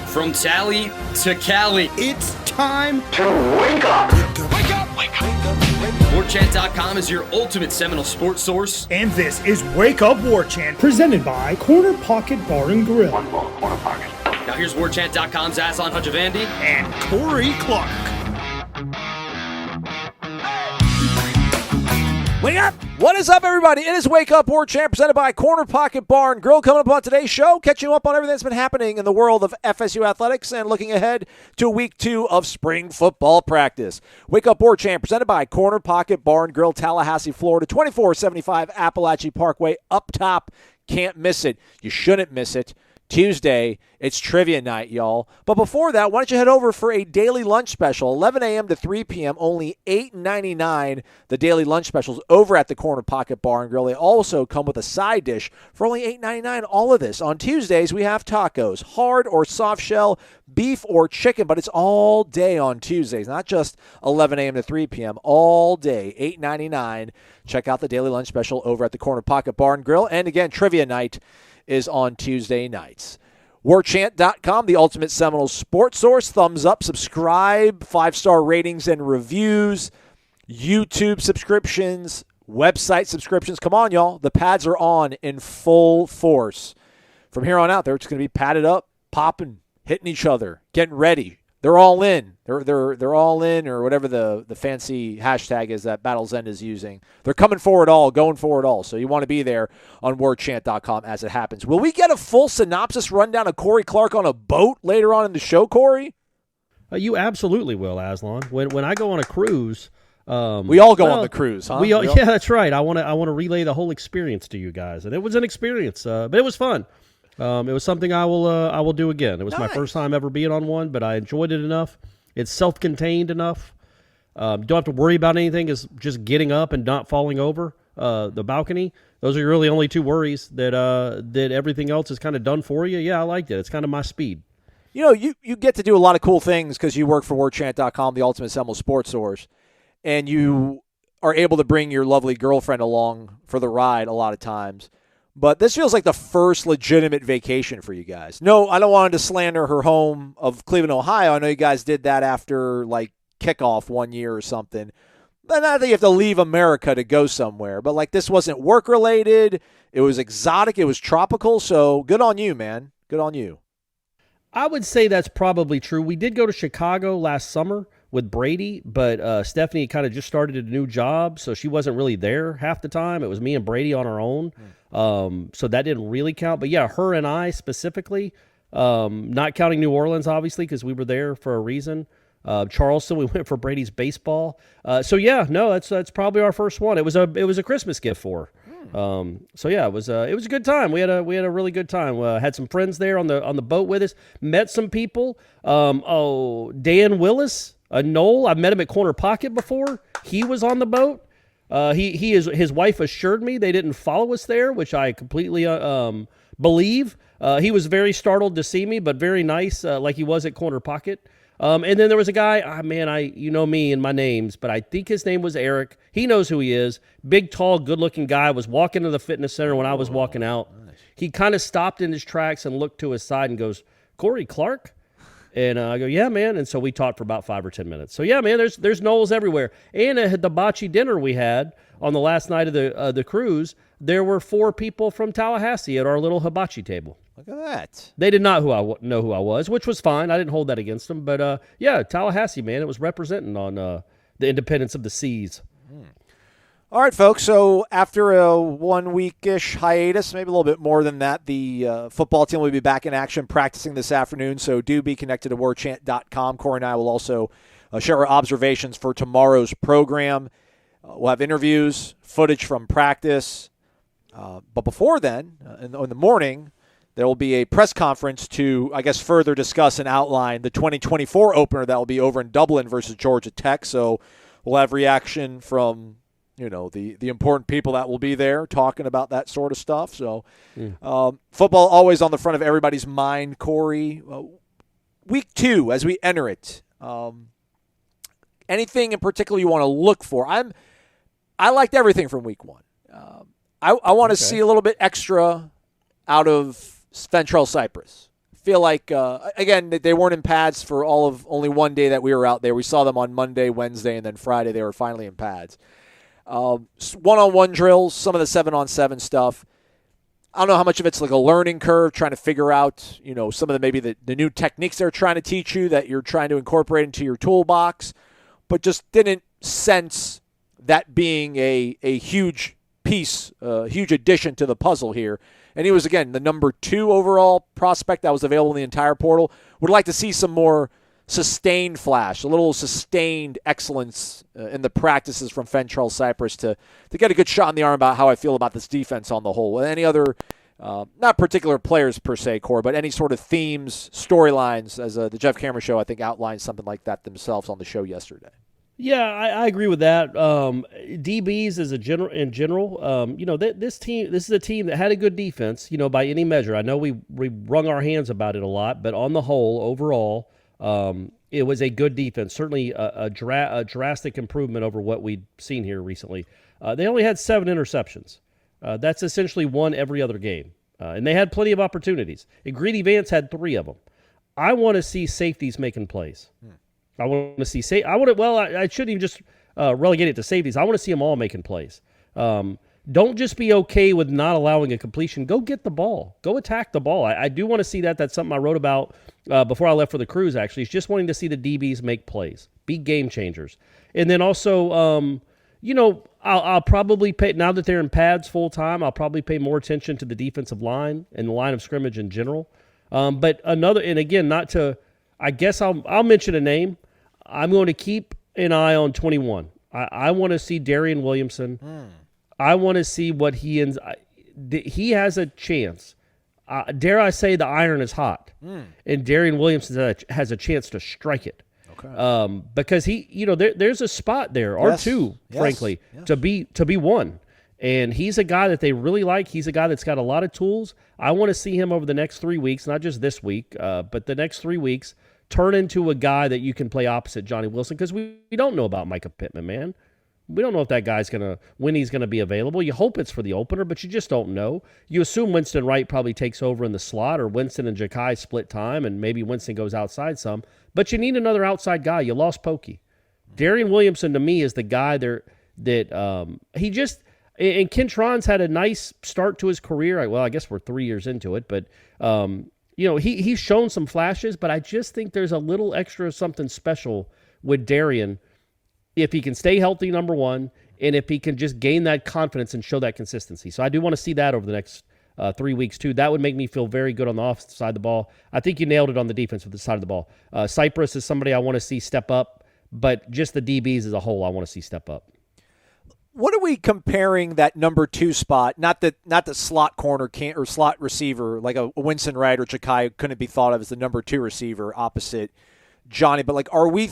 From Tally to Cali, It's time to wake up. Wake up! Wake up! Warchant.com is your ultimate Seminole sports source. And this is Wake Up Warchant, presented by Corner Pocket Bar and Grill. One ball, corner pocket. Now here's Warchant.com's Aslan Hajavandi. And Corey Clark. Wake up! What is up, everybody? It is Wake Up Warchant, presented by Corner Pocket Bar and Grill. Coming up on today's show, catching you up on everything that's been happening in the world of FSU athletics and looking ahead to week 2 of spring football practice. Wake Up Warchant, presented by Corner Pocket Bar and Grill, Tallahassee, Florida, 2475 Appalachian Parkway, up top. Can't miss it. You shouldn't miss it. Tuesday, it's trivia night, y'all. But before that, why don't you head over for a daily lunch special, 11 a.m. to 3 p.m., only $8.99, the daily lunch specials over at the Corner Pocket Bar and Grill. They also come with a side dish for only $8.99, all of this. On Tuesdays, we have tacos, hard or soft shell, beef or chicken, but it's all day on Tuesdays, not just 11 a.m. to 3 p.m., all day, $8.99. Check out the daily lunch special over at the Corner Pocket Bar and Grill. And again, trivia night is on Tuesday nights. Warchant.com, the ultimate Seminoles sports source. Thumbs up, subscribe, 5-star ratings and reviews, YouTube subscriptions, website subscriptions. Come on, y'all. The pads are on in full force. From here on out, they're just going to be padded up, popping, hitting each other, getting ready. They're all in. They're all in, or whatever the fancy hashtag is that Battle's End is using. They're coming forward all, going forward all. So you want to be there on warchant.com as it happens. Will we get a full synopsis rundown of Corey Clark on a boat later on in the show, Corey? You absolutely will, Aslan. When I go on a cruise, we all go on the cruise, huh? Yeah, that's right. I want to relay the whole experience to you guys, and it was an experience, but it was fun. It was something I will do again. It was my first time ever being on one, but I enjoyed it enough. It's self-contained enough. Don't have to worry about anything. Is just getting up and not falling over the balcony. Those are really only two worries. That everything else is kind of done for you. Yeah, I liked it. It's kind of my speed. You know, you get to do a lot of cool things because you work for Warchant.com, the ultimate Seminoles sports source, and you are able to bring your lovely girlfriend along for the ride a lot of times. But this feels like the first legitimate vacation for you guys. No, I don't want to slander her home of Cleveland, Ohio. I know you guys did that after, like, kickoff one year or something. But not that you have to leave America to go somewhere. But, like, this wasn't work-related. It was exotic. It was tropical. So good on you, man. Good on you. I would say that's probably true. We did go to Chicago last summer with Brady, but Stephanie kind of just started a new job, so she wasn't really there half the time. It was me and Brady on our own. So that didn't really count. But, yeah, her and I specifically, not counting New Orleans, obviously, because we were there for a reason. Charleston, we went for Brady's baseball. So, yeah, no, that's probably our first one. It was a Christmas gift for her. So yeah, it was a good time. We had a really good time. Had some friends there on the boat with us. Met some people. Dan Willis, a Nole. I've met him at Corner Pocket before. He was on the boat. His wife assured me they didn't follow us there, which I completely believe. He was very startled to see me, but very nice, like he was at Corner Pocket. And then there was a guy, you know me and my names, but I think his name was Eric. He knows who he is. Big, tall, good-looking guy. Was walking to the fitness center when I was walking out. Nice. He kind of stopped in his tracks and looked to his side and goes, "Corey Clark?" And I go, "Yeah, man." And so we talked for about 5 or 10 minutes. So, yeah, man, there's Noles everywhere. And at the hibachi dinner we had on the last night of the cruise, there were 4 people from Tallahassee at our little hibachi table. Look at that. They did not know who I was, which was fine. I didn't hold that against them. But, yeah, Tallahassee, man, it was representing on the independence of the seas. All right, folks, so after a 1 week-ish hiatus, maybe a little bit more than that, the football team will be back in action practicing this afternoon, so do be connected to warchant.com. Corey and I will also share our observations for tomorrow's program. We'll have interviews, footage from practice. But before then, in the morning, there will be a press conference to, I guess, further discuss and outline the 2024 opener that will be over in Dublin versus Georgia Tech. So we'll have reaction from, the important people that will be there talking about that sort of stuff. So football always on the front of everybody's mind, Corey. Week 2, as we enter it, anything in particular you want to look for? I liked everything from week 1. I want to see a little bit extra out of Ventrell Cypress. feel like, again, they weren't in pads for all of only one day that we were out there. We saw them on Monday, Wednesday, and then Friday they were finally in pads. One-on-one drills, some of the 7-on-7 stuff. I don't know how much of it's like a learning curve, trying to figure out, some of the new techniques they're trying to teach you that you're trying to incorporate into your toolbox, but just didn't sense that being a huge piece, huge addition to the puzzle here. And he was, again, the number 2 overall prospect that was available in the entire portal. Would like to see some more sustained flash, a little sustained excellence in the practices from Fentrell Cypress to get a good shot in the arm about how I feel about this defense on the whole. Any other, not particular players per se, Core, but any sort of themes, storylines, as the Jeff Cameron Show, I think, outlined something like that themselves on the show yesterday. Yeah, I agree with that. DBs in general, this is a team that had a good defense, by any measure. I know we wrung our hands about it a lot, but on the whole, overall, it was a good defense. Certainly a drastic improvement over what we'd seen here recently. They only had 7 interceptions. That's essentially one every other game, and they had plenty of opportunities. And Greedy Vance had 3 of them. I want to see safeties making plays. I want to see I shouldn't even just relegate it to safeties. I want to see them all making plays. Don't just be okay with not allowing a completion. Go get the ball. Go attack the ball. I do want to see that. That's something I wrote about before I left for the cruise, actually. It's just wanting to see the DBs make plays, be game changers. And then also, I'll probably pay, now that they're in pads full time, I'll probably pay more attention to the defensive line and the line of scrimmage in general. But I guess I'll mention a name. I'm going to keep an eye on 21. I want to see Darian Williamson. I want to see what he has a chance. Dare I say the iron is hot, and Darian Williamson has a chance to strike it. Okay. Because there's a spot there, or two, frankly, to be won. And he's a guy that they really like. He's a guy that's got a lot of tools. I want to see him over the next 3 weeks, not just this week, but the next 3 weeks, turn into a guy that you can play opposite Johnny Wilson, because we don't know about Micah Pittman, man. We don't know if that guy's when he's going to be available. You hope it's for the opener, but you just don't know. You assume Winston Wright probably takes over in the slot, or Winston and Ja'Kai split time, and maybe Winston goes outside some. But you need another outside guy. You lost Pokey. Darian Williamson, to me, is the guy there that he just – and Kentron's had a nice start to his career. Well, I guess we're 3 years into it, but he's shown some flashes, but I just think there's a little extra something special with Darian if he can stay healthy, number one, and if he can just gain that confidence and show that consistency. So I do want to see that over the next 3 weeks, too. That would make me feel very good on the offensive side of the ball. I think you nailed it on the defensive side of the ball. Cypress is somebody I want to see step up, but just the DBs as a whole I want to see step up. What are we comparing that number 2 spot? Not the slot corner or slot receiver like a Winston Wright or Ja'Kai couldn't be thought of as the number 2 receiver opposite Johnny. But are we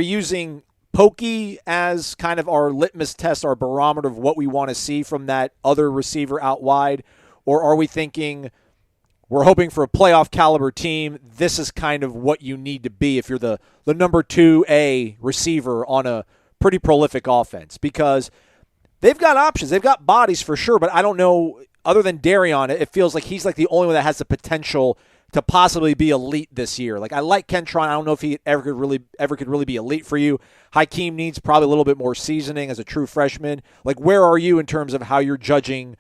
using Pokey as kind of our litmus test, our barometer of what we want to see from that other receiver out wide, or are we thinking we're hoping for a playoff caliber team? This is kind of what you need to be if you're the number 2A receiver on a pretty prolific offense, because they've got options. They've got bodies for sure, but I don't know, other than Darion, it feels like he's like the only one that has the potential to possibly be elite this year. Like, I like Kentron. I don't know if he ever could really be elite for you. Hakeem needs probably a little bit more seasoning as a true freshman. Like, where are you in terms of how you're judging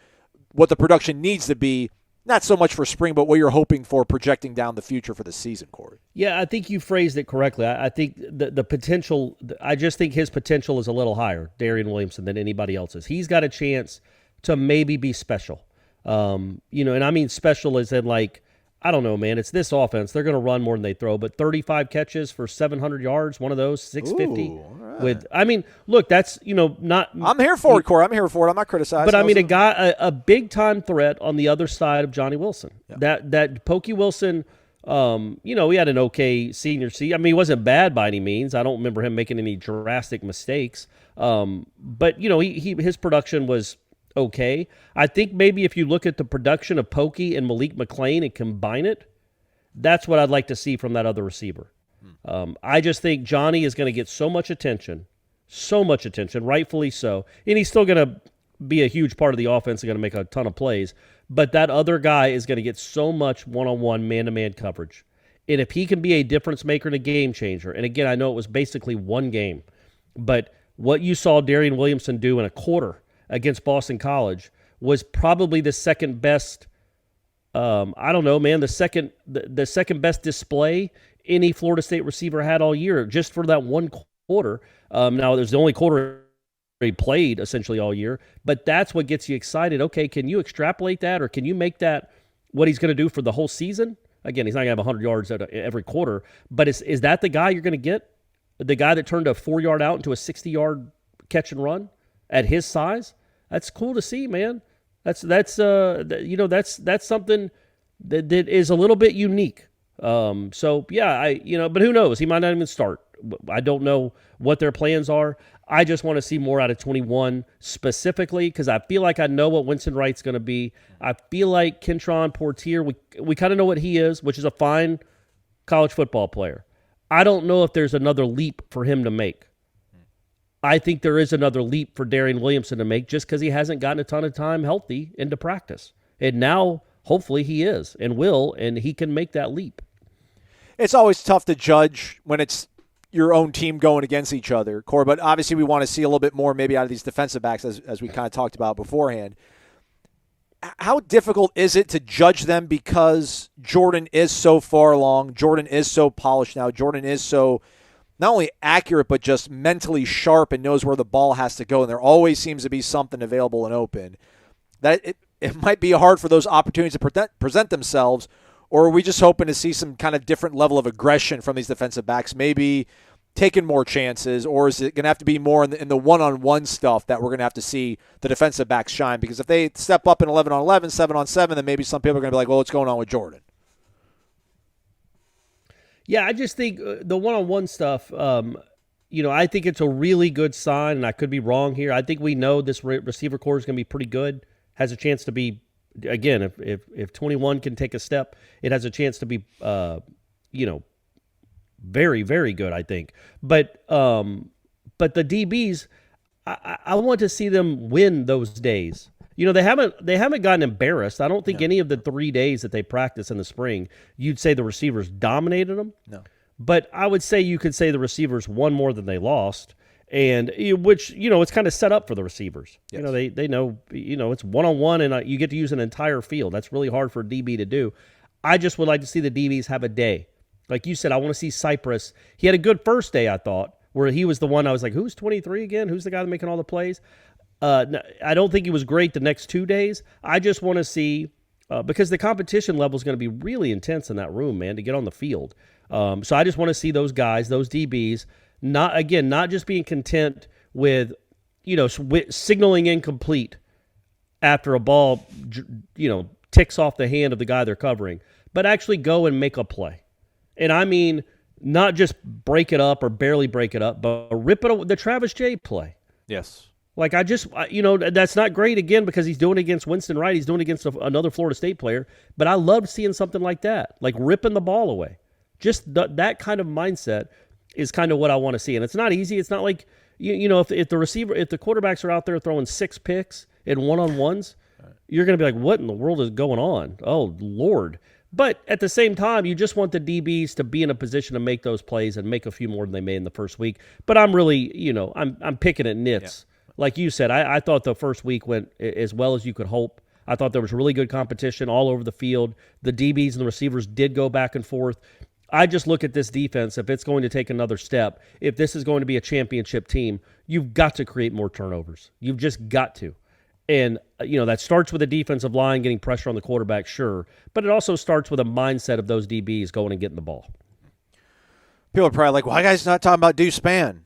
what the production needs to be? Not so much for spring, but what you're hoping for projecting down the future for the season, Corey. Yeah, I think you phrased it correctly. I think the potential, I just think his potential is a little higher, Darian Williamson, than anybody else's. He's got a chance to maybe be special. And I mean special as in, like, I don't know, man. It's this offense. They're going to run more than they throw, but 35 catches for 700 yards, one of those, 650. Ooh, all right. Look, that's, not. I'm here for it, Corey. I'm here for it. I'm not criticizing. But I mean, a big time threat on the other side of Johnny Wilson. Yeah. That Pokey Wilson, he had an okay senior season. I mean, he wasn't bad by any means. I don't remember him making any drastic mistakes. But his production was okay. I think maybe if you look at the production of Pokey and Malik McClain and combine it, that's what I'd like to see from that other receiver. I just think Johnny is going to get so much attention, rightfully so, and he's still going to be a huge part of the offense and going to make a ton of plays. But that other guy is going to get so much one-on-one, man-to-man coverage. And if he can be a difference maker and a game changer, and again, I know it was basically one game, but what you saw Darian Williamson do in a quarter against Boston College was probably the second best, the second best display any Florida State receiver had all year, just for that one quarter. Now, it was the only quarter he played essentially all year, but that's what gets you excited. Okay, can you extrapolate that, or can you make that what he's going to do for the whole season? Again, he's not going to have 100 yards every quarter, but is that the guy you're going to get? The guy that turned a 4-yard out into a 60-yard catch and run at his size? That's cool to see, man. That's something that is a little bit unique. So yeah, but who knows? He might not even start. I don't know what their plans are. I just want to see more out of 21 specifically, because I feel like I know what Winston Wright's going to be. I feel like Kentron Portier, we kind of know what he is, which is a fine college football player. I don't know if there's another leap for him to make. I think there is another leap for Darian Williamson to make, just because he hasn't gotten a ton of time healthy into practice. And now, hopefully, he is and will, and he can make that leap. It's always tough to judge when it's your own team going against each other, Core, but obviously we want to see a little bit more maybe out of these defensive backs, as we kind of talked about beforehand. How difficult is it to judge them, because Jordan is so far along, Jordan is so polished now, Jordan is so not only accurate but just mentally sharp and knows where the ball has to go, and there always seems to be something available and open, that it might be hard for those opportunities to present themselves? Or are we just hoping to see some kind of different level of aggression from these defensive backs, maybe taking more chances, or is it going to have to be more in the one-on-one stuff that we're going to have to see the defensive backs shine? Because if they step up in 11-on-11, 7-on-7, then maybe some people are going to be like, well, what's going on with Jordan? Yeah, I just think the one-on-one stuff, I think it's a really good sign, and I could be wrong here. I think we know this receiver core is going to be pretty good, has a chance to be. Again, if 21 can take a step, it has a chance to be, very, very good, I think. But the DBs, I want to see them win those days. They haven't gotten embarrassed. I don't think any of the 3 days that they practice in the spring, you'd say the receivers dominated them. No. But I would say you could say the receivers won more than they lost. And which, it's kind of set up for the receivers. Yes. They know, it's one-on-one, and you get to use an entire field. That's really hard for a DB to do. I just would like to see the DBs have a day. Like you said, I want to see Cypress. He had a good first day, I thought, where he was the one I was like, who's 23 again? Who's the guy making all the plays? I don't think he was great the next 2 days. I just want to see, because the competition level is going to be really intense in that room, man, to get on the field. So I just want to see those guys, those DBs, not just being content with, signaling incomplete after a ball, ticks off the hand of the guy they're covering, but actually go and make a play. And I mean, not just break it up or barely break it up, but rip it, the Travis J play. Yes. Like that's not great, again, because he's doing it against Winston Wright. He's doing it against another Florida State player. But I love seeing something like that, like ripping the ball away. Just that kind of mindset is kind of what I want to see. And it's not easy. It's not like, if the quarterbacks are out there throwing 6 picks in one-on-ones, you're going to be like, what in the world is going on? Oh, Lord. But at the same time, you just want the DBs to be in a position to make those plays and make a few more than they made in the first week. But I'm really, I'm picking at nits. Yeah. Like you said, I thought the first week went as well as you could hope. I thought there was really good competition all over the field. The DBs and the receivers did go back and forth. I just look at this defense. If it's going to take another step, if this is going to be a championship team, you've got to create more turnovers. You've just got to. And, that starts with a defensive line getting pressure on the quarterback, sure. But it also starts with a mindset of those DBs going and getting the ball. People are probably like, why are you guys not talking about Deuce Spann?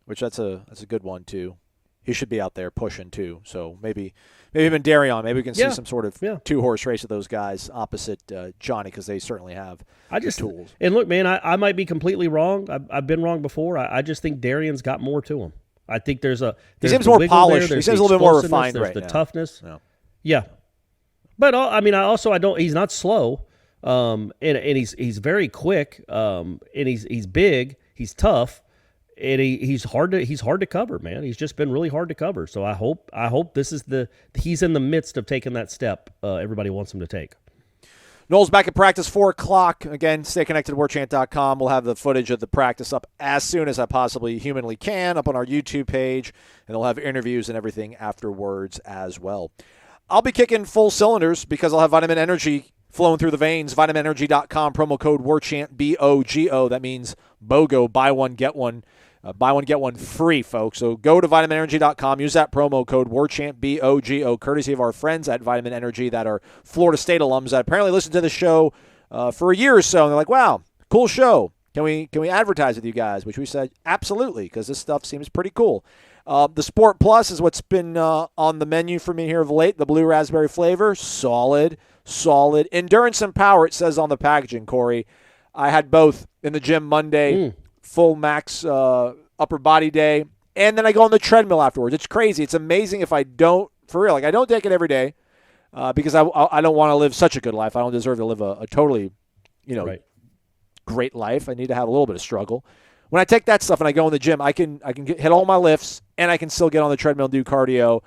Which that's a good one, too. He should be out there pushing, too. So maybe even Darion. Maybe we can see some sort of 2-horse race of those guys opposite Johnny, because they certainly have the tools. And look, man, I might be completely wrong. I've been wrong before. I just think Darion's got more to him. I think he seems more polished. He seems a little bit more refined right now. There's the toughness. Yeah. But I don't. He's not slow, and he's very quick, and he's big. He's tough, he's hard to cover, man. He's just been really hard to cover. So I hope this is he's in the midst of taking that step everybody wants him to take. Noles back at practice 4 o'clock. Again, stay connected to warchant.com. We'll have the footage of the practice up as soon as I possibly humanly can up on our YouTube page, and they'll have interviews and everything afterwards as well. I'll be kicking full cylinders because I'll have vitamin energy flowing through the veins. VitaminEnergy.com, promo code WARCHANT, BOGO. That means BOGO, buy one, get one. Buy one, get one free, folks. So go to VitaminEnergy.com. Use that promo code WARCHANT, BOGO, courtesy of our friends at Vitamin Energy that are Florida State alums that apparently listened to the show for a year or so. And they're like, wow, cool show. Can we advertise with you guys? Which we said, absolutely, because this stuff seems pretty cool. The Sport Plus is what's been on the menu for me here of late. The blue raspberry flavor, solid. Endurance and power, it says on the packaging, Corey. I had both in the gym Monday. Full max upper body day, and then I go on the treadmill afterwards. It's crazy. It's amazing if I don't, for real, like I don't take it every day because I don't want to live such a good life. I don't deserve to live a totally, great life. I need to have a little bit of struggle. When I take that stuff and I go in the gym, I can hit all my lifts, and I can still get on the treadmill and do cardio,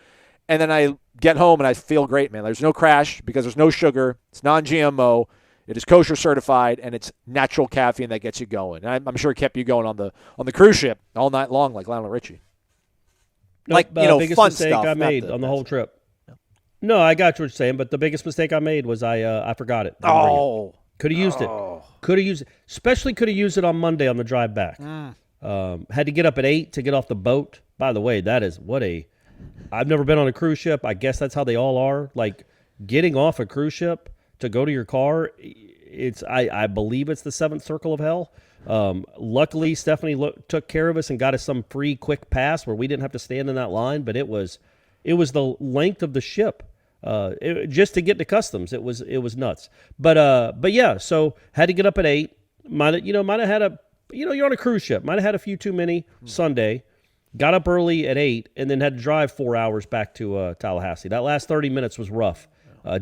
and then I get home and I feel great, man. There's no crash because there's no sugar. It's non-GMO. It is kosher certified, and it's natural caffeine that gets you going. And I'm sure it kept you going on the cruise ship all night long, like Lionel Richie. Biggest fun mistake stuff. I made on the whole trip. No, I got what you're saying, but the biggest mistake I made was I forgot it. Could have used it. Could have used it. Especially could have used it on Monday on the drive back. Had to get up at 8 to get off the boat. By the way, I've never been on a cruise ship. I guess that's how they all are. Like getting off a cruise ship to go to your car, I believe it's the seventh circle of hell. Luckily, Stephanie took care of us and got us some free quick pass where we didn't have to stand in that line. But it was the length of the ship just to get to customs. It was nuts. But yeah, so had to get up at 8. Might have had you're on a cruise ship. Might have had a few too many Sunday. Got up early at 8 and then had to drive 4 hours back to Tallahassee. That last 30 minutes was rough.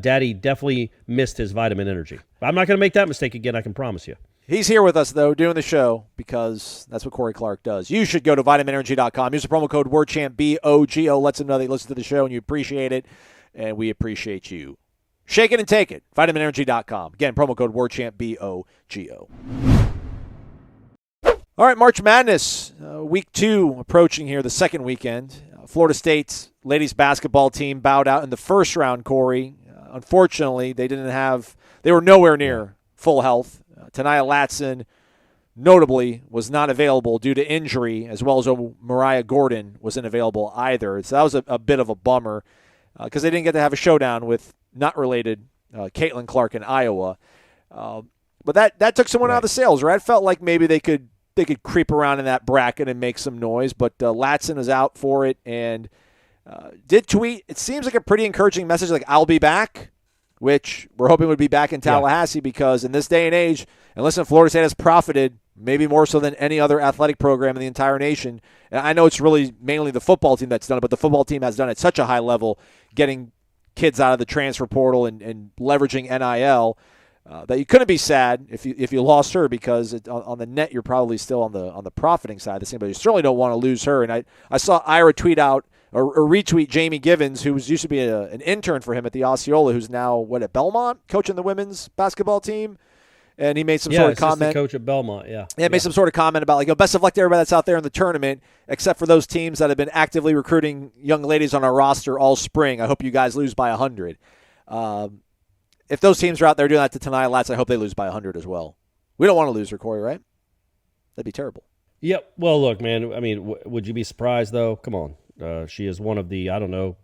Daddy definitely missed his vitamin energy. I'm not going to make that mistake again, I can promise you. He's here with us, though, doing the show because that's what Corey Clark does. You should go to vitaminenergy.com. Use the promo code WARCHANT, BOGO. Lets them know they listen to the show and you appreciate it, and we appreciate you. Shake it and take it. vitaminenergy.com. Again, promo code WARCHANT, BOGO. All right, March Madness, week 2 approaching here, the second weekend. Florida State's ladies basketball team bowed out in the first round, Corey. Unfortunately, they were nowhere near full health. Tanaya Latson, notably, was not available due to injury, as well as Mariah Gordon wasn't available either. So that was a bit of a bummer because they didn't get to have a showdown with not-related Caitlin Clark in Iowa. But that took someone out of the sales, right? It felt like maybe they could creep around in that bracket and make some noise, but Latson is out for it and did tweet. It seems like a pretty encouraging message, like, I'll be back, which we're hoping would be back in Tallahassee because in this day and age, and listen, Florida State has profited maybe more so than any other athletic program in the entire nation. And I know it's really mainly the football team that's done it, but the football team has done it at such a high level, getting kids out of the transfer portal and leveraging NIL, that you couldn't be sad if you lost her because on the net you're probably still on the profiting side of the thing, but you certainly don't want to lose her. And I saw Ira tweet out or retweet Jamie Givens, who used to be an intern for him at the Osceola, who's now at Belmont, coaching the women's basketball team. And he made some sort of comment. Coach at Belmont, yeah. Made some sort of comment about best of luck to everybody that's out there in the tournament, except for those teams that have been actively recruiting young ladies on our roster all spring. I hope you guys lose by 100. If those teams are out there doing that to Tanaya Latson, I hope they lose by 100 as well. We don't want to lose her, Corey, right? That'd be terrible. Yep. Well, look, man, I mean, would you be surprised, though? Come on. She is one of the,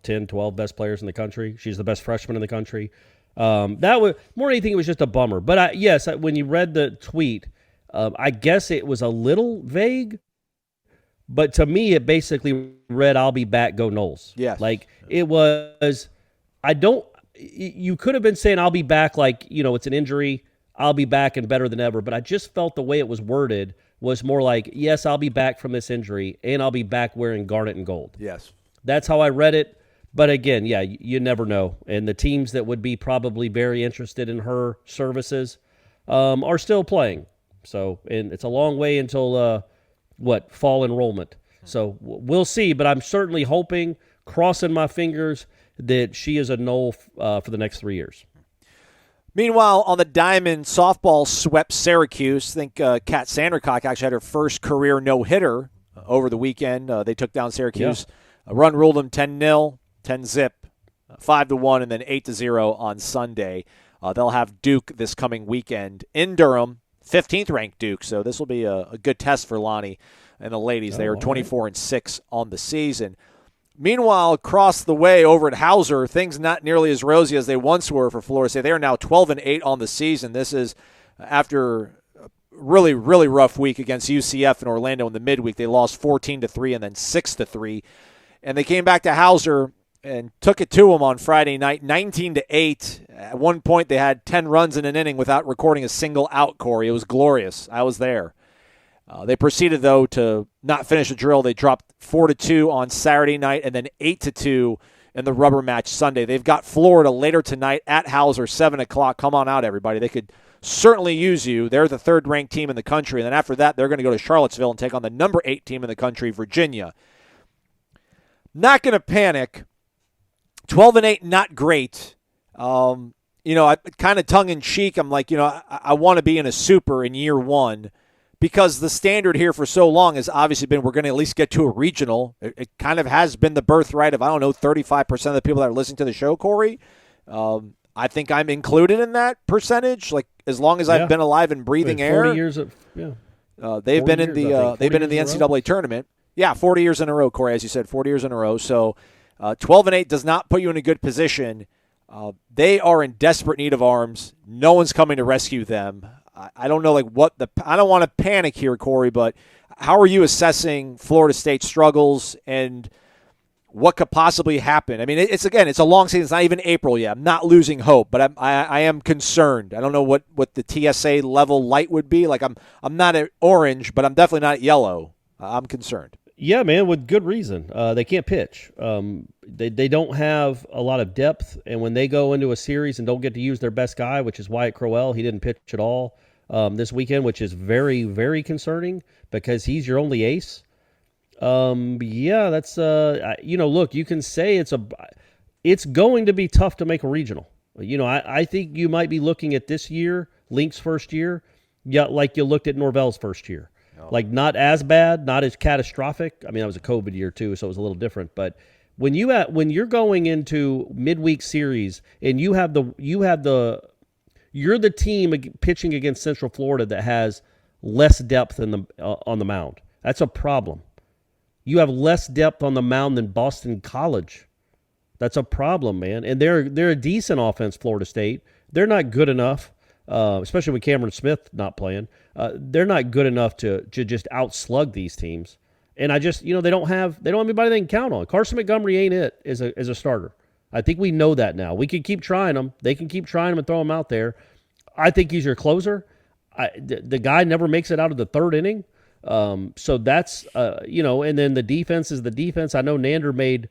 10, 12 best players in the country. She's the best freshman in the country. That was, more than anything, it was just a bummer. But, when you read the tweet, I guess it was a little vague. But to me, it basically read, I'll be back, go Noles. Yes. It was, you could have been saying, I'll be back, it's an injury, I'll be back and better than ever. But I just felt the way it was worded was more like, yes, I'll be back from this injury, and I'll be back wearing garnet and gold. Yes. That's how I read it. But again, you never know. And the teams that would be probably very interested in her services are still playing. So, and it's a long way until fall enrollment. So we'll see, but I'm certainly hoping, crossing my fingers, that she is a Nole for the next 3 years. Meanwhile, on the diamond, softball swept Syracuse. I think Kat Sandercock actually had her first career no-hitter over the weekend. They took down Syracuse. Yeah. A run ruled them 10-0, 10-zip, 5-1, and then 8-0 on Sunday. They'll have Duke this coming weekend in Durham, 15th-ranked Duke. So this will be a good test for Lonnie and the ladies. They are 24-6 on the season. Meanwhile, across the way over at Hauser, things not nearly as rosy as they once were for Florida State. They are now 12-8 on the season. This is after a really, really rough week against UCF in Orlando in the midweek. They lost 14-3 and then 6-3. And they came back to Hauser and took it to them on Friday night, 19-8. At one point, they had 10 runs in an inning without recording a single out, Corey. It was glorious. I was there. They proceeded, though, to not finish the drill. They dropped 4-2 on Saturday night and then 8-2 in the rubber match Sunday. They've got Florida later tonight at Hauser, 7 o'clock. Come on out, everybody. They could certainly use you. They're the third-ranked team in the country. And then after that, they're going to go to Charlottesville and take on the number 8 team in the country, Virginia. Not going to panic. 12-8, not great. I kind of tongue-in-cheek, I'm like, I want to be in a super in year one. Because the standard here for so long has obviously been we're going to at least get to a regional. It kind of has been the birthright of, 35% of the people that are listening to the show, Corey. I think I'm included in that percentage. Like, as long as I've been alive and breathing 40 air. years of, they've been in the NCAA tournament. Yeah, 40 years in a row, Corey, as you said, 40 years in a row. So 12-8 does not put you in a good position. They are in desperate need of arms. No one's coming to rescue them. I don't know, I don't want to panic here, Corey, but how are you assessing Florida State's struggles and what could possibly happen? I mean, it's a long season. It's not even April yet. I'm not losing hope, but I am concerned. I don't know what the TSA level light would be. Like, I'm not at orange, but I'm definitely not at yellow. I'm concerned. Yeah, man, with good reason. They can't pitch. They don't have a lot of depth, and when they go into a series and don't get to use their best guy, which is Wyatt Crowell, he didn't pitch at all this weekend, which is very, very concerning because he's your only ace. That's look, you can say it's going to be tough to make a regional. I think you might be looking at this year, Link's first year, like you looked at Norvell's first year. Like, not as bad, not as catastrophic. I mean, that was a COVID year too, so it was a little different. But when you're going into midweek series and you're the team pitching against Central Florida that has less depth on the mound, that's a problem. You have less depth on the mound than Boston College. That's a problem, man. And they're a decent offense, Florida State. They're not good enough. Especially with Cameron Smith not playing, they're not good enough to just outslug these teams. And I just, they don't have anybody they can count on. Carson Montgomery ain't it as a starter. I think we know that now. We can keep trying them. They can keep trying them and throw them out there. I think he's your closer. The guy never makes it out of the third inning. So that's, and then the defense is the defense. I know Nander made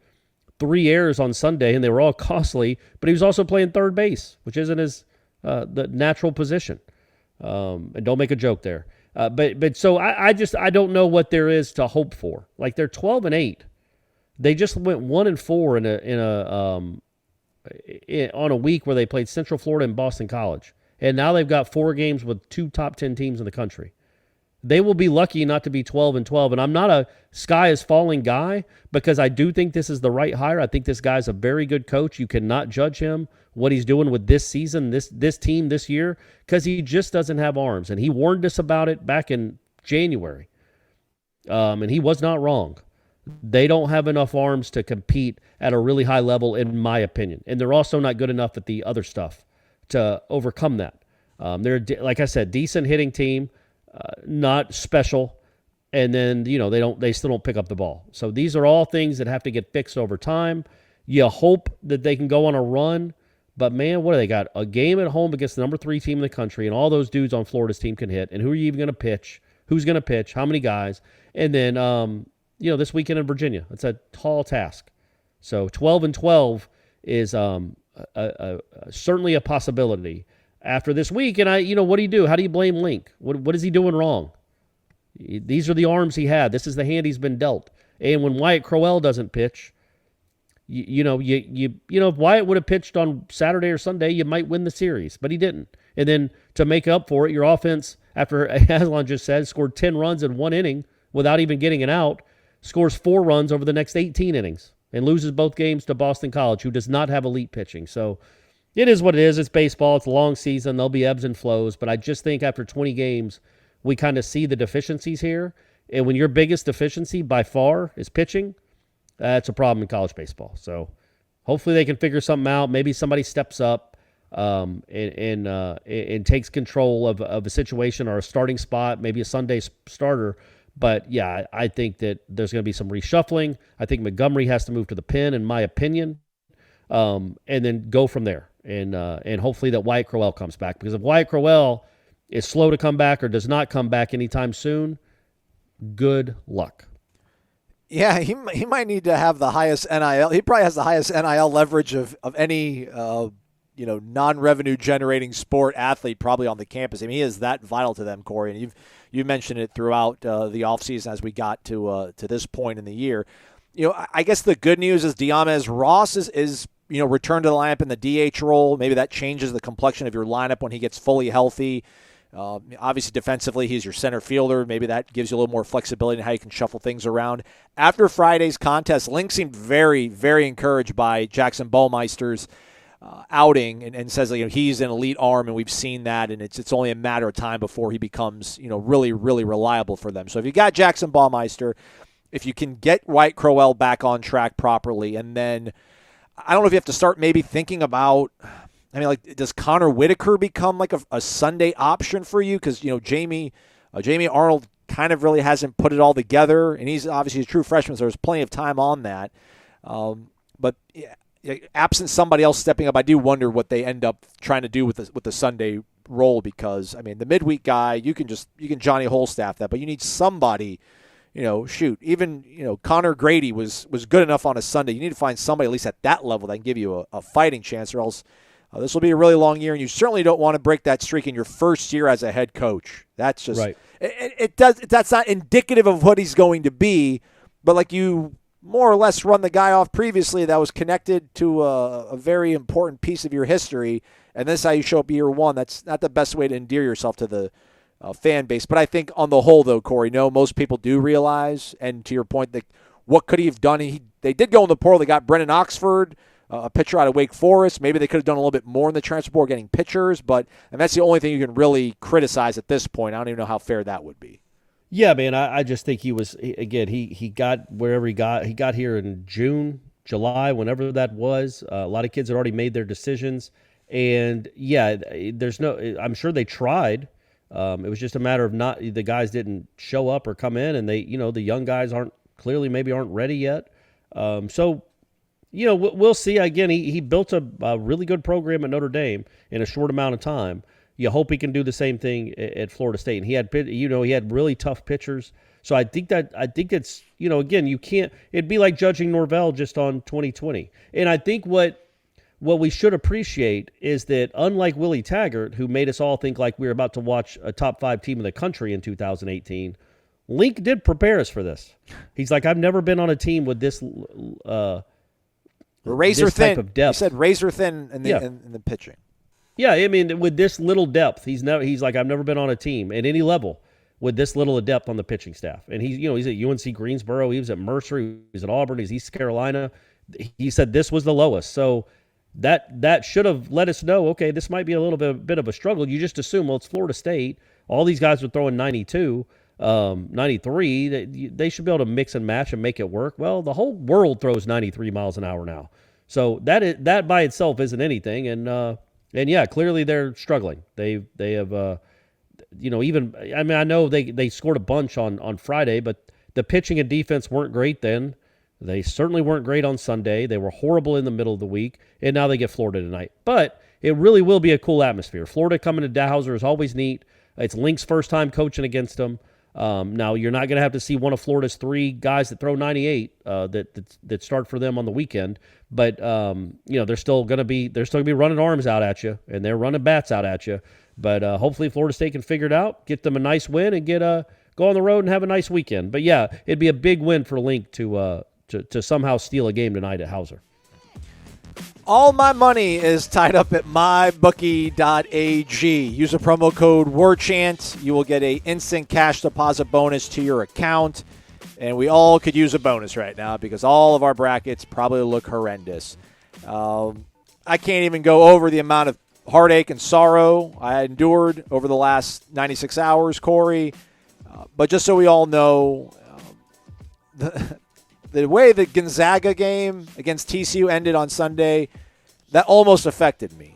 3 errors on Sunday, and they were all costly, but he was also playing third base, which isn't his the natural position. And don't make a joke there. But so I don't know what there is to hope for. Like, they're 12-8. They just went 1-4 on a week where they played Central Florida and Boston College. And now they've got 4 games with 2 top 10 teams in the country. They will be lucky not to be 12-12. And I'm not a sky is falling guy because I do think this is the right hire. I think this guy's a very good coach. You cannot judge him, what he's doing with this season, this team this year, because he just doesn't have arms. And he warned us about it back in January. And he was not wrong. They don't have enough arms to compete at a really high level, in my opinion. And they're also not good enough at the other stuff to overcome that. They're, like I said, decent hitting team, not special, and then they still don't pick up the ball. So these are all things that have to get fixed over time. You hope that they can go on a run, but man, what do they got? A game at home against the number 3 team in the country, and all those dudes on Florida's team can hit. And who are you even going to pitch? Who's going to pitch? How many guys? And then this weekend in Virginia, it's a tall task. So 12-12 is certainly a possibility after this week. And what do you do? How do you blame Link? What is he doing wrong? These are the arms he had. This is the hand he's been dealt. And when Wyatt Crowell doesn't pitch, if Wyatt would have pitched on Saturday or Sunday, you might win the series, but he didn't. And then to make up for it, your offense, after Aslan just said, scored 10 runs in one inning without even getting an out, scores 4 runs over the next 18 innings and loses both games to Boston College, who does not have elite pitching. So it is what it is. It's baseball. It's a long season. There'll be ebbs and flows. But I just think after 20 games, we kind of see the deficiencies here. And when your biggest deficiency by far is pitching, that's a problem in college baseball. So hopefully they can figure something out. Maybe somebody steps up and takes control of a situation or a starting spot, maybe a Sunday starter. But, yeah, I think that there's going to be some reshuffling. I think Montgomery has to move to the pen, in my opinion, and then go from there. And hopefully that Wyatt Crowell comes back. Because if Wyatt Crowell is slow to come back or does not come back anytime soon, good luck. Yeah, he might need to have the highest NIL. He probably has the highest NIL leverage of any non-revenue generating sport athlete probably on the campus. I mean, he is that vital to them, Corey. And you've mentioned it throughout the offseason as we got to this point in the year. I guess the good news is Diamez Ross is returned to the lineup in the DH role. Maybe that changes the complexion of your lineup when he gets fully healthy. Obviously, defensively, he's your center fielder. Maybe that gives you a little more flexibility in how you can shuffle things around. After Friday's contest, Link seemed very, very encouraged by Jackson Baumeister's outing and says he's an elite arm, and we've seen that, and it's only a matter of time before he becomes really, really reliable for them. So if you got Jackson Baumeister, if you can get Wyatt Crowell back on track properly, and then I don't know if you have to start maybe thinking about – does Connor Whitaker become like a Sunday option for you? Because, Jamie Arnold kind of really hasn't put it all together, and he's obviously a true freshman, so there's plenty of time on that. But absent somebody else stepping up, I do wonder what they end up trying to do with the Sunday role, because, the midweek guy, you can Johnny Holstaff that, but you need somebody. Even Connor Grady was good enough on a Sunday. You need to find somebody at least at that level that can give you a fighting chance, or else this will be a really long year, and you certainly don't want to break that streak in your first year as a head coach. That's just right. That's not indicative of what he's going to be, but you more or less run the guy off previously that was connected to a very important piece of your history, and this is how you show up year one. That's not the best way to endear yourself to the fan base. But I think on the whole, though, Corey, most people do realize, and to your point, that what could he have done? They did go in the portal. They got Brennan Oxford, a pitcher out of Wake Forest. Maybe they could have done a little bit more in the transfer portal getting pitchers, and that's the only thing you can really criticize at this point. I don't even know how fair that would be. Yeah, man, I just think he was, again, he got wherever he got. He got here in June, July, whenever that was. A lot of kids had already made their decisions. And, yeah, I'm sure they tried. It was just a matter of the guys didn't show up or come in, and the young guys aren't ready yet. We'll see. Again, he built a really good program at Notre Dame in a short amount of time. You hope he can do the same thing at Florida State. And he had really tough pitchers. So I think it's, again, you can't, it'd be like judging Norvell just on 2020. And I think what we should appreciate is that, unlike Willie Taggart, who made us all think like we were about to watch a top 5 team in the country in 2018, Link did prepare us for this. He's like, I've never been on a team with this razor this thin type of depth. He said razor thin in the pitching. Yeah, with this little depth, he's like, I've never been on a team at any level with this little depth on the pitching staff. And he's at UNC Greensboro, he was at Mercer, he was at Auburn, he's East Carolina. He said this was the lowest. So that should have let us know, okay, this might be a little bit of a struggle. You just assume, well, it's Florida State. All these guys are throwing 92, 93. They should be able to mix and match and make it work. Well, the whole world throws 93 miles an hour now. So that by itself isn't anything. And yeah, clearly they're struggling. They have, I know they scored a bunch on Friday, but the pitching and defense weren't great then. They certainly weren't great on Sunday. They were horrible in the middle of the week, and now they get Florida tonight. But it really will be a cool atmosphere. Florida coming to Dowser is always neat. It's Link's first time coaching against them. Now, you're not going to have to see one of Florida's 3 guys that throw 98 that start for them on the weekend. But, they're still going to be running arms out at you, and they're running bats out at you. But hopefully Florida State can figure it out, get them a nice win, and get go on the road and have a nice weekend. But yeah, it'd be a big win for Link to somehow steal a game tonight at Hauser. All my money is tied up at mybookie.ag. Use a promo code WARCHANT. You will get an instant cash deposit bonus to your account. And we all could use a bonus right now because all of our brackets probably look horrendous. I can't even go over the amount of heartache and sorrow I endured over the last 96 hours, Corey. But just so we all know, the way the Gonzaga game against TCU ended on Sunday, that almost affected me.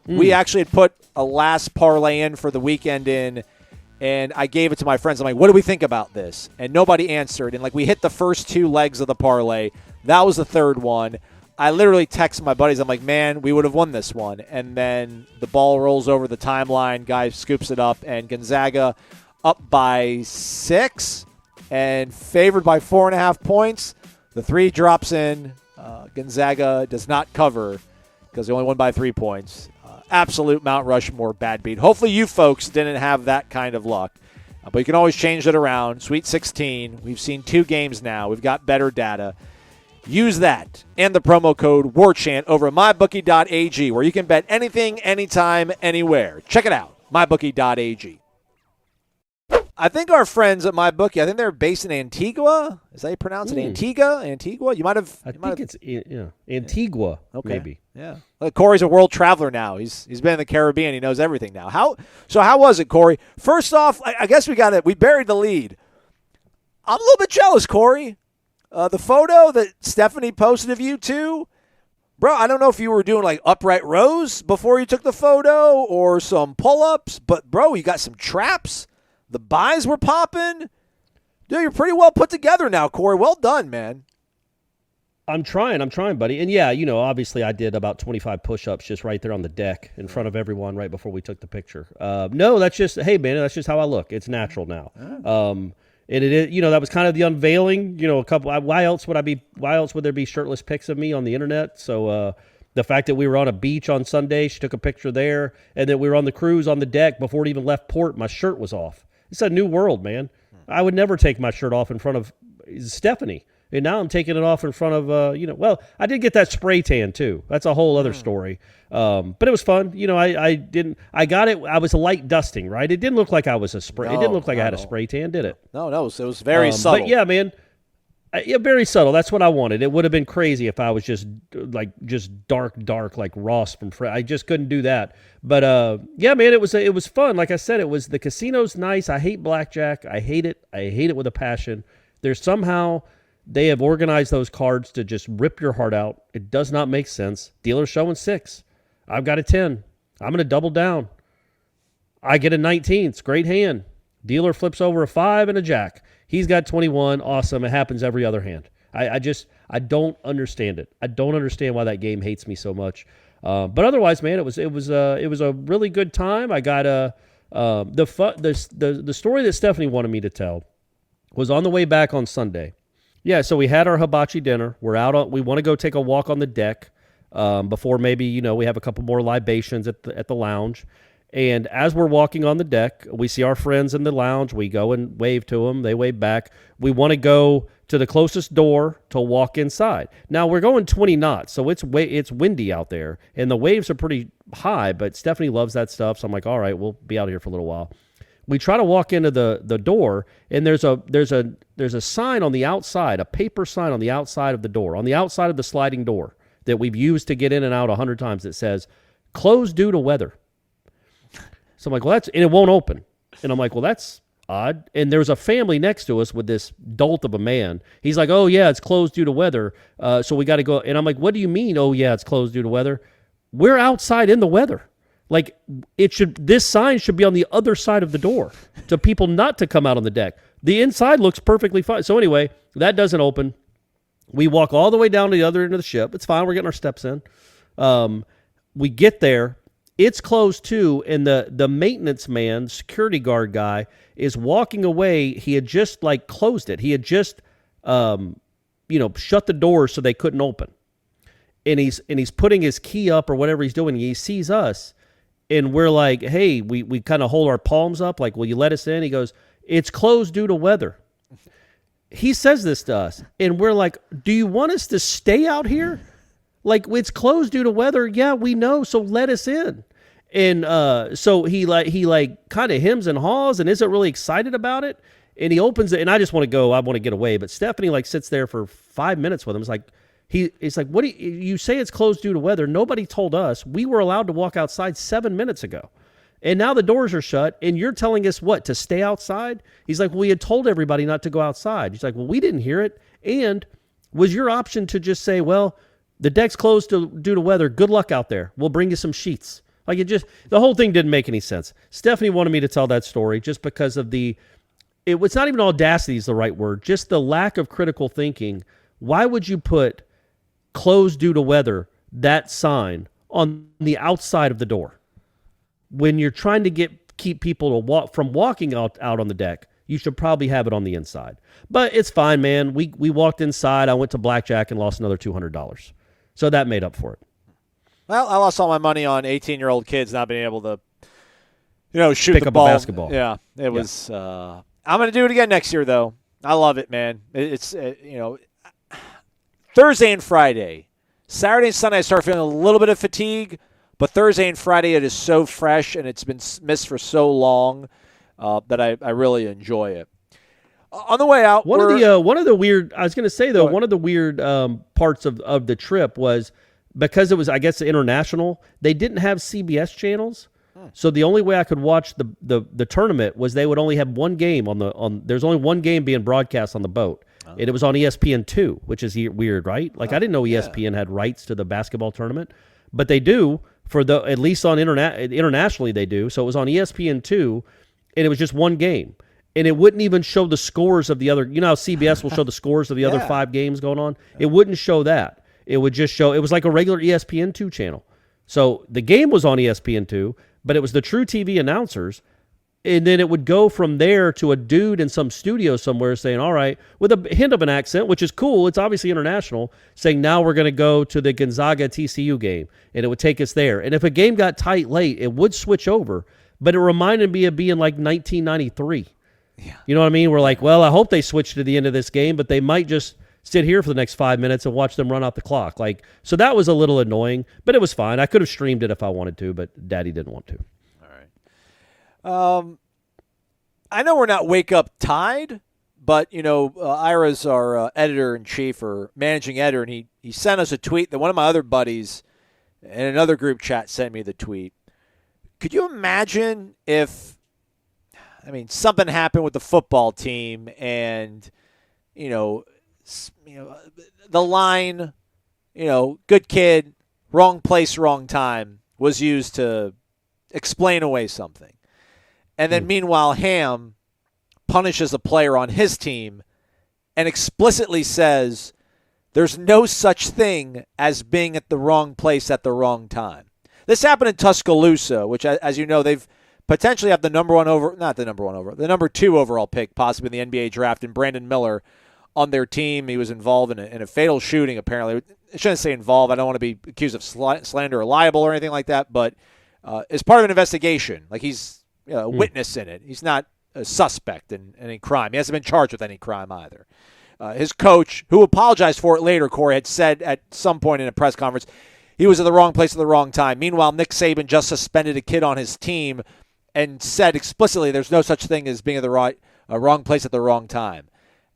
We actually had put a last parlay in for the weekend in, and I gave it to my friends. I'm like, what do we think about this? And nobody answered. And, we hit the first two legs of the parlay. That was the third one. I literally text my buddies. I'm like, man, we would have won this one. And then the ball rolls over the timeline. Guy scoops it up, and Gonzaga up by 6 and favored by 4.5 points. The 3 drops in. Gonzaga does not cover because they only won by 3 points. Absolute Mount Rushmore bad beat. Hopefully you folks didn't have that kind of luck. But you can always change it around. Sweet 16. We've seen 2 games now. We've got better data. Use that and the promo code WARCHANT over at mybookie.ag where you can bet anything, anytime, anywhere. Check it out, mybookie.ag. I think our friends at MyBookie, I think they're based in Antigua. Is that how you pronounce it? Antigua? You might have. I think it's Antigua, okay. Maybe. Yeah. Look, Corey's a world traveler now. He's been in the Caribbean. He knows everything now. How was it, Corey? First off, I guess we buried the lead. I'm a little bit jealous, Corey. The photo that Stephanie posted of you two, bro, I don't know if you were doing upright rows before you took the photo or some pull-ups, but, bro, you got some traps. The buys were popping. Dude, you're pretty well put together now, Corey. Well done, man. I'm trying, buddy. And, yeah, obviously I did about 25 push-ups just right there on the deck in front of everyone right before we took the picture. No, that's just how I look. It's natural now. And it is, that was kind of the unveiling, a couple. Why else would there be shirtless pics of me on the internet? So the fact that we were on a beach on Sunday, she took a picture there, and that we were on the cruise on the deck before it even left port, my shirt was off. It's a new world, man. I would never take my shirt off in front of Stephanie. And now I'm taking it off in front of, well, I did get that spray tan too. That's a whole other story. But it was fun. I got it. I was a light dusting, right? It didn't look like I was it didn't look like I had a spray tan, did it? No, it was very subtle. But yeah, man. Very subtle. That's what I wanted. It would have been crazy if I was just dark like Ross from Fred. I just couldn't do that. But yeah, man, it was fun. Like I said, the casino's nice. I hate blackjack. I hate it. I hate it with a passion. There's somehow they have organized those cards to just rip your heart out. It does not make sense. Dealer's showing 6. I've got a 10. I'm going to double down. I get a 19. It's a great hand. Dealer flips over a 5 and a jack. He's got 21. Awesome. It happens every other hand. I don't understand it. I don't understand why that game hates me so much. But otherwise, man, it was a really good time. I got the story that Stephanie wanted me to tell was on the way back on Sunday. Yeah, so we had our hibachi dinner. We want to go take a walk on the deck before maybe we have a couple more libations at the lounge. And as we're walking on the deck, we see our friends in the lounge. We go and wave to them. They wave back. We want to go to the closest door to walk inside. Now, we're going 20 knots, so it's windy out there, and the waves are pretty high, but Stephanie loves that stuff, so I'm like, all right, we'll be out here for a little while. We try to walk into the door, and there's a sign on the outside, a paper sign on the outside of the door, on the outside of the sliding door that we've used to get in and out 100 times that says, closed due to weather. So I'm like, well, and it won't open. And I'm like, well, that's odd. And there's a family next to us with this dolt of a man. He's like, oh, yeah, it's closed due to weather. So we got to go. And I'm like, what do you mean? Oh, yeah, it's closed due to weather. We're outside in the weather. Like this sign should be on the other side of the door to people not to come out on the deck. The inside looks perfectly fine. So anyway, that doesn't open. We walk all the way down to the other end of the ship. It's fine. We're getting our steps in. We get there. It's closed too, and the maintenance man, security guard guy, is walking away. He had just closed it. He had just shut the doors so they couldn't open. And he's putting his key up or whatever he's doing. He sees us, and we're like, hey, we kind of hold our palms up, like, will you let us in? He goes, It's closed due to weather. He says this to us, and we're like, do you want us to stay out here? Like, it's closed due to weather. Yeah, we know, so let us in. And so he kind of hems and haws and isn't really excited about it. And he opens it, and I just want to go. I want to get away. But Stephanie sits there for 5 minutes with him. It's like he's like, what do you say? It's closed due to weather. Nobody told us. We were allowed to walk outside 7 minutes ago, and now the doors are shut. And you're telling us what, to stay outside? He's like, well, we had told everybody not to go outside. He's like, well, we didn't hear it. And was your option to just say, well, the deck's closed due to weather. Good luck out there. We'll bring you some sheets. Like, the whole thing didn't make any sense. Stephanie wanted me to tell that story just because of it's not even audacity is the right word, just the lack of critical thinking. Why would you put closed due to weather, that sign, on the outside of the door? When you're trying to keep people from walking out on the deck, you should probably have it on the inside. But it's fine, man. We walked inside. I went to blackjack and lost another $200. So that made up for it. Well, I lost all my money on 18-year-old kids not being able to, shoot Pick the up ball. A basketball. Yeah, it was. I'm going to do it again next year, though. I love it, man. It's Thursday and Friday. Saturday and Sunday, I start feeling a little bit of fatigue, but Thursday and Friday, it is so fresh and it's been missed for so long that I really enjoy it. On the way out, one of the weird. I was going to say though, one of the weird parts of the trip was because it was, I guess, international. They didn't have CBS channels, so the only way I could watch the tournament was they would only have one game There's only one game being broadcast on the boat, and it was on ESPN2, which is weird, right? Like I didn't know ESPN had rights to the basketball tournament, but they do at least on internationally they do. So it was on ESPN2, and it was just one game. And it wouldn't even show the scores of the other. You know how CBS will show the scores of the other 5 games going on? It wouldn't show that. It would just show, it was like a regular ESPN2 channel. So the game was on ESPN2, but it was the True TV announcers. And then it would go from there to a dude in some studio somewhere saying, all right, with a hint of an accent, which is cool. It's obviously international, saying now we're going to go to the Gonzaga TCU game. And it would take us there. And if a game got tight late, it would switch over. But it reminded me of being like 1993. Yeah. You know what I mean? We're like, well, I hope they switch to the end of this game, but they might just sit here for the next 5 minutes and watch them run out the clock. So that was a little annoying, but it was fine. I could have streamed it if I wanted to, but Daddy didn't want to. All right. I know we're not wake up tied, but Ira's our editor-in-chief or managing editor, and he sent us a tweet that one of my other buddies in another group chat sent me the tweet. Could you imagine if something happened with the football team and, the line, good kid, wrong place, wrong time was used to explain away something. And then meanwhile, Ham punishes a player on his team and explicitly says there's no such thing as being at the wrong place at the wrong time. This happened in Tuscaloosa, which, as you know, they've potentially have the number 2 overall pick, possibly in the NBA draft, and Brandon Miller on their team. He was involved in a fatal shooting, apparently. I shouldn't say involved. I don't want to be accused of slander or libel or anything like that, but as part of an investigation, like he's a witness in it. He's not a suspect in any crime. He hasn't been charged with any crime either. His coach, who apologized for it later, Corey, had said at some point in a press conference, he was at the wrong place at the wrong time. Meanwhile, Nick Saban just suspended a kid on his team and said explicitly there's no such thing as being at the wrong place at the wrong time.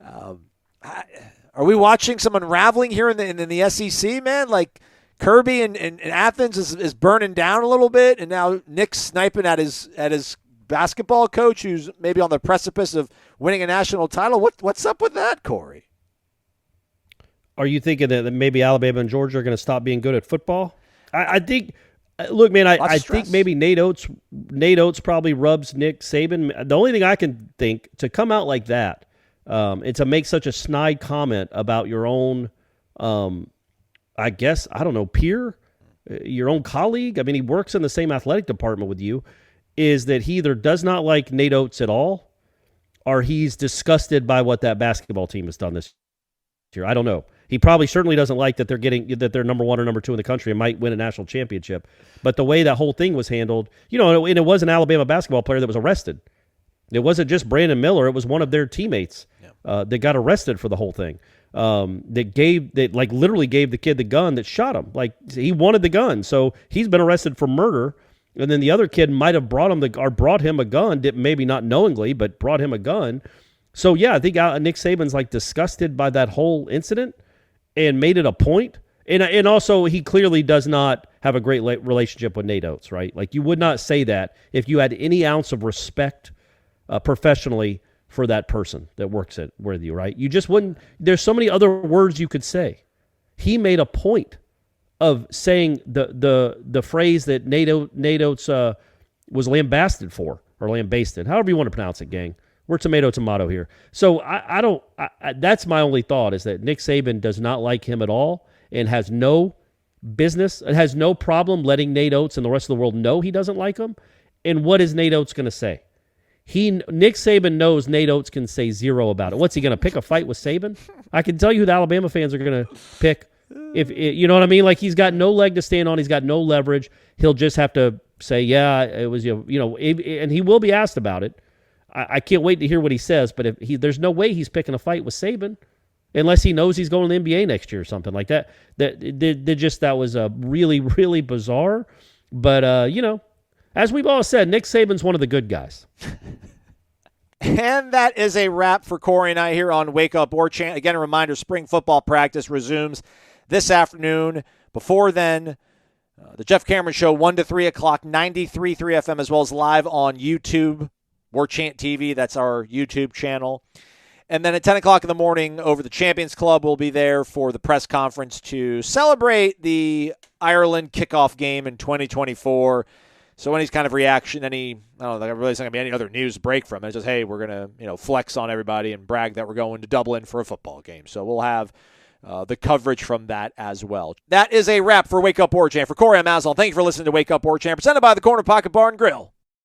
Are we watching some unraveling here in the SEC, man? Like Kirby in Athens is burning down a little bit, and now Nick's sniping at his basketball coach who's maybe on the precipice of winning a national title. What's up with that, Corey? Are you thinking that maybe Alabama and Georgia are going to stop being good at football? I think – look, man, I think maybe Nate Oates probably rubs Nick Saban. The only thing I can think to come out like that and to make such a snide comment about your own, I guess, I don't know, peer, your own colleague. I mean, he works in the same athletic department with you, is that he either does not like Nate Oates at all or he's disgusted by what that basketball team has done this year. I don't know. He probably certainly doesn't like that they're number 1 or number 2 in the country and might win a national championship. But the way that whole thing was handled, and it was an Alabama basketball player that was arrested. It wasn't just Brandon Miller. It was one of their teammates that got arrested for the whole thing. That literally gave the kid the gun that shot him. Like, he wanted the gun, so he's been arrested for murder. And then the other kid might have brought him a gun, maybe not knowingly, but brought him a gun. So yeah, I think Nick Saban's like disgusted by that whole incident and made it a point. And also, he clearly does not have a great relationship with Nate Oates, right? Like, you would not say that if you had any ounce of respect professionally for that person that works with you, right? You just wouldn't. There's so many other words you could say. He made a point of saying the phrase that Nate Oates was lambasted for, or lambasted, however you want to pronounce it, gang. We're tomato here. So I don't. That's my only thought, is that Nick Saban does not like him at all and has no business. It has no problem letting Nate Oates and the rest of the world know he doesn't like him. And what is Nate Oates going to say? Nick Saban knows Nate Oates can say zero about it. What's he going to pick a fight with Saban? I can tell you who the Alabama fans are going to pick. If you know what I mean, like, he's got no leg to stand on. He's got no leverage. He'll just have to say, yeah, it was, and he will be asked about it. I can't wait to hear what he says. But there's no way he's picking a fight with Saban unless he knows he's going to the NBA next year or something like that. That was really, really bizarre. But as we've all said, Nick Saban's one of the good guys. And that is a wrap for Corey and I here on Wake Up Warchant. Again, a reminder, spring football practice resumes this afternoon. Before then, the Jeff Cameron Show, 1 to 3 o'clock, 93.3 FM, as well as live on YouTube, Warchant TV. That's our YouTube channel. And then at 10 o'clock in the morning, over the Champions Club, we'll be there for the press conference to celebrate the Ireland kickoff game in 2024. So any kind of reaction, I don't know, there really isn't going to be any other news break from it. It's just, hey, we're going to, flex on everybody and brag that we're going to Dublin for a football game. So we'll have the coverage from that as well. That is a wrap for Wake Up Warchant. For Corey, I'm Aslan. Thank you for listening to Wake Up Warchant, presented by the Corner Pocket Bar and Grill.